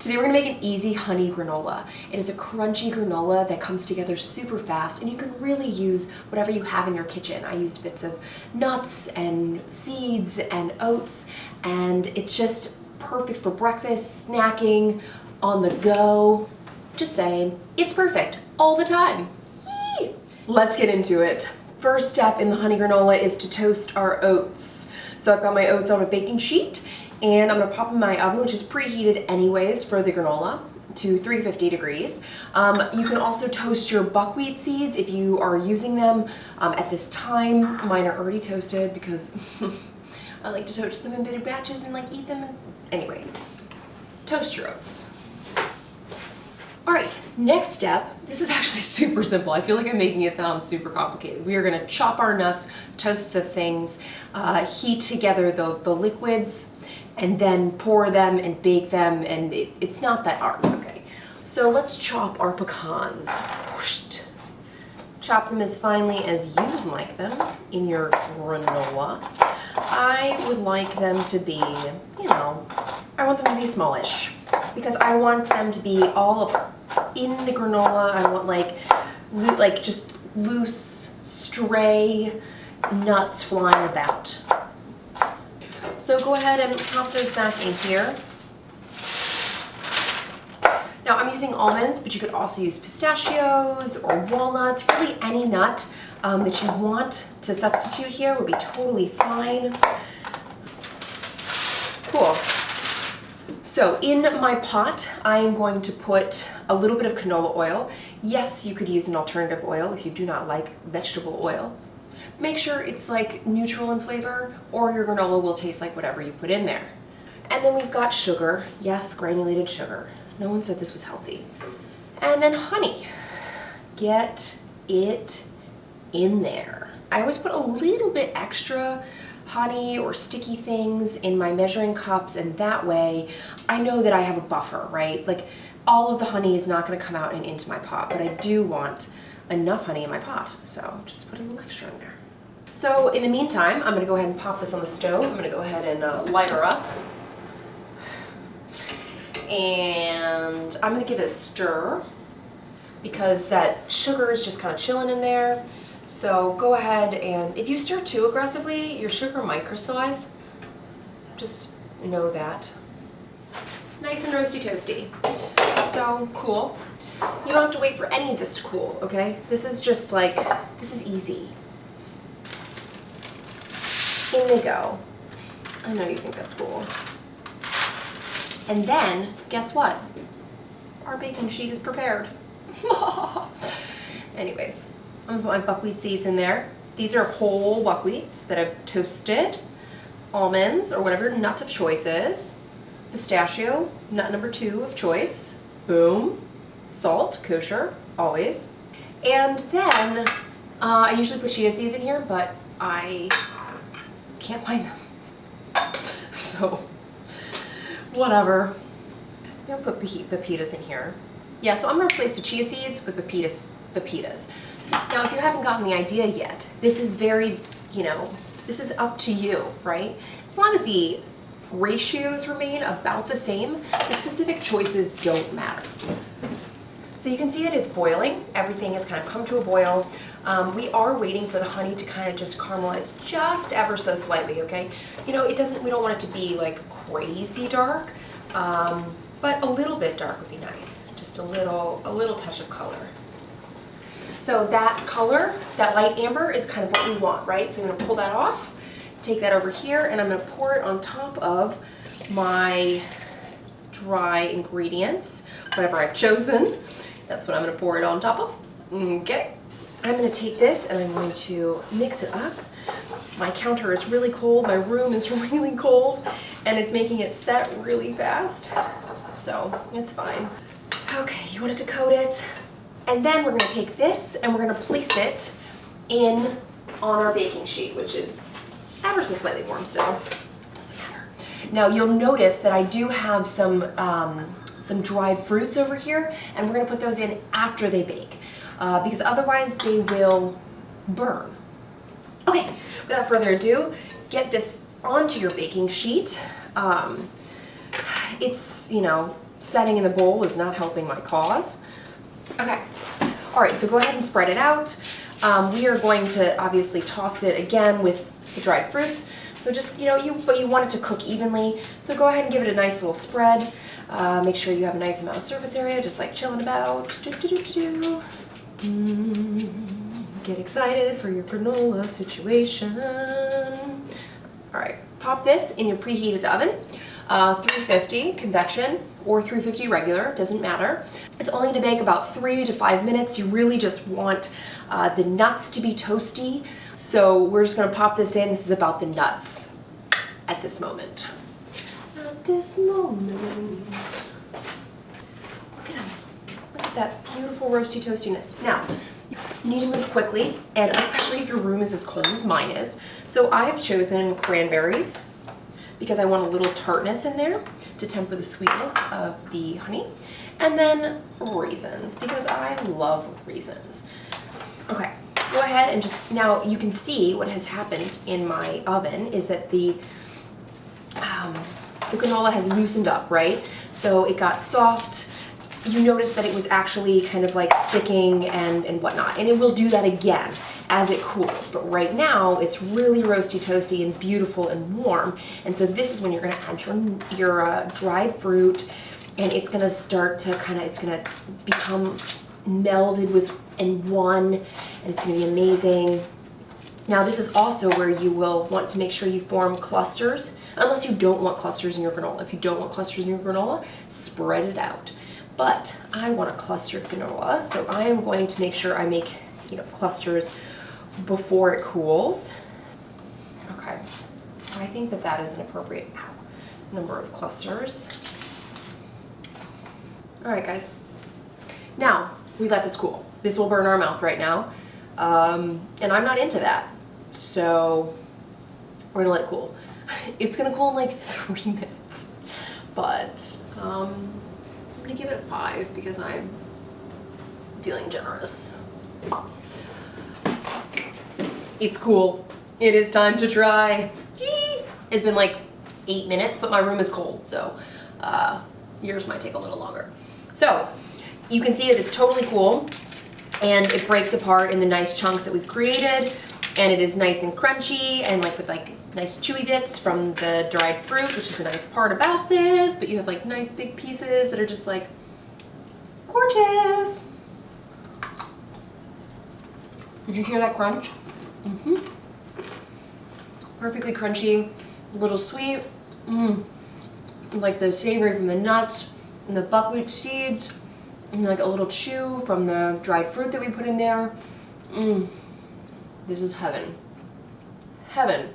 Today we're gonna make an easy honey granola. It is a crunchy granola that comes together super fast, and you can really use whatever you have in your kitchen. I used bits of nuts and seeds and oats, and it's just perfect for breakfast, snacking, on the go. Just saying, it's perfect all the time. Yee! Let's get into it. First step in the honey granola is to toast our oats. So I've got my oats on a baking sheet, and I'm gonna pop in my oven, which is preheated anyways for the granola, to 350 degrees. You can also toast your buckwheat seeds if you are using them at this time. Mine are already toasted because I like to toast them in big batches and eat them. Anyway, toast your oats. All right, next step, this is actually super simple. I feel like I'm making it sound super complicated. We are gonna chop our nuts, toast the things, heat together the liquids, and then pour them and bake them, and it's not that hard, okay? So let's chop our pecans. Chop them as finely as you would like them in your granola. I would like them to be, I want them to be smallish because I want them to be all in the granola. I want like just loose, stray nuts flying about. So go ahead and pop those back in here. Now I'm using almonds, but you could also use pistachios or walnuts. Really any nut that you want to substitute here would be totally fine. Cool. So in my pot, I'm going to put a little bit of canola oil. Yes, you could use an alternative oil if you do not like vegetable oil. Make sure it's neutral in flavor, or your granola will taste like whatever you put in there. And then we've got sugar. Yes, granulated sugar. No one said this was healthy. And then honey. Get it in there. I always put a little bit extra honey or sticky things in my measuring cups, and that way I know that I have a buffer, right? All of the honey is not going to come out and into my pot, but I do want enough honey in my pot, so just put a little extra in there. So in the meantime, I'm going to go ahead and pop this on the stove. I'm going to go ahead and light her up. And I'm going to give it a stir because that sugar is just kind of chilling in there. So go ahead, and if you stir too aggressively, your sugar might crystallize. Just know that. Nice and roasty toasty. So cool. You don't have to wait for any of this to cool, okay? This is just this is easy. In they go. I know you think that's cool. And then, guess what? Our baking sheet is prepared. Anyways, I'm gonna put my buckwheat seeds in there. These are whole buckwheats that I've toasted. Almonds, or whatever nut of choice is. Pistachio, nut number 2 of choice. Boom. Salt, kosher, always. And then, I usually put chia seeds in here, but I can't find them. So, whatever. I'm gonna put pepitas in here. Yeah, so I'm gonna replace the chia seeds with pepitas. Now, if you haven't gotten the idea yet, this is very, this is up to you, right? As long as the ratios remain about the same, the specific choices don't matter. So you can see that it's boiling. Everything has kind of come to a boil. We are waiting for the honey to kind of just caramelize just ever so slightly, okay? We don't want it to be crazy dark, but a little bit dark would be nice. Just a little touch of color. So that color, that light amber, is kind of what we want, right? So I'm gonna pull that off, take that over here, and I'm gonna pour it on top of my dry ingredients, whatever I've chosen. That's what I'm gonna pour it on top of. Okay. I'm gonna take this and I'm going to mix it up. My counter is really cold, my room is really cold, and it's making it set really fast. So it's fine. Okay, you want it to coat it. And then we're gonna take this and we're gonna place it on our baking sheet, which is ever so slightly warm still. Doesn't matter. Now you'll notice that I do have some dried fruits over here, and we're gonna put those in after they bake, because otherwise they will burn. Okay, without further ado, get this onto your baking sheet. It's, setting in the bowl is not helping my cause. Okay, all right, so go ahead and spread it out. We are going to obviously toss it again with the dried fruits. So just, but you want it to cook evenly. So go ahead and give it a nice little spread. Make sure you have a nice amount of surface area, just like chilling about. Get excited for your granola situation. All right, pop this in your preheated oven, 350 convection or 350 regular, doesn't matter. It's only gonna bake about 3 to 5 minutes. You really just want the nuts to be toasty. So we're just gonna pop this in. This is about the nuts at this moment. At this moment. Look at them. Look at that beautiful roasty toastiness. Now, you need to move quickly, and especially if your room is as cold as mine is. So I've chosen cranberries because I want a little tartness in there to temper the sweetness of the honey. And then raisins, because I love raisins. Okay, go ahead and just, now you can see what has happened in my oven is that the granola has loosened up, right? So it got soft. You notice that it was actually kind of like sticking and whatnot. And it will do that again as it cools. But right now, it's really roasty, toasty, and beautiful and warm. And so this is when you're gonna add your dried fruit, and it's gonna start to it's gonna become melded in one, and it's gonna be amazing. Now this is also where you will want to make sure you form clusters, unless you don't want clusters in your granola. If you don't want clusters in your granola, spread it out. But I want a clustered granola, so I am going to make sure I make, clusters before it cools. Okay, I think that is an appropriate number of clusters. All right, guys. Now, we let this cool. This will burn our mouth right now, and I'm not into that. So we're gonna let it cool. It's gonna cool in like 3 minutes, but I'm gonna give it 5 because I'm feeling generous. It's cool. It is time to try. Yee! It's been like 8 minutes, but my room is cold, so yours might take a little longer. So you can see that it's totally cool, and it breaks apart in the nice chunks that we've created, and it is nice and crunchy and with nice chewy bits from the dried fruit, which is the nice part about this, but you have like nice big pieces that are just like gorgeous. Did you hear that crunch? Mm-hmm. Perfectly crunchy, a little sweet, like the savory from the nuts and the buckwheat seeds, and like a little chew from the dried fruit that we put in there. This is heaven. Heaven.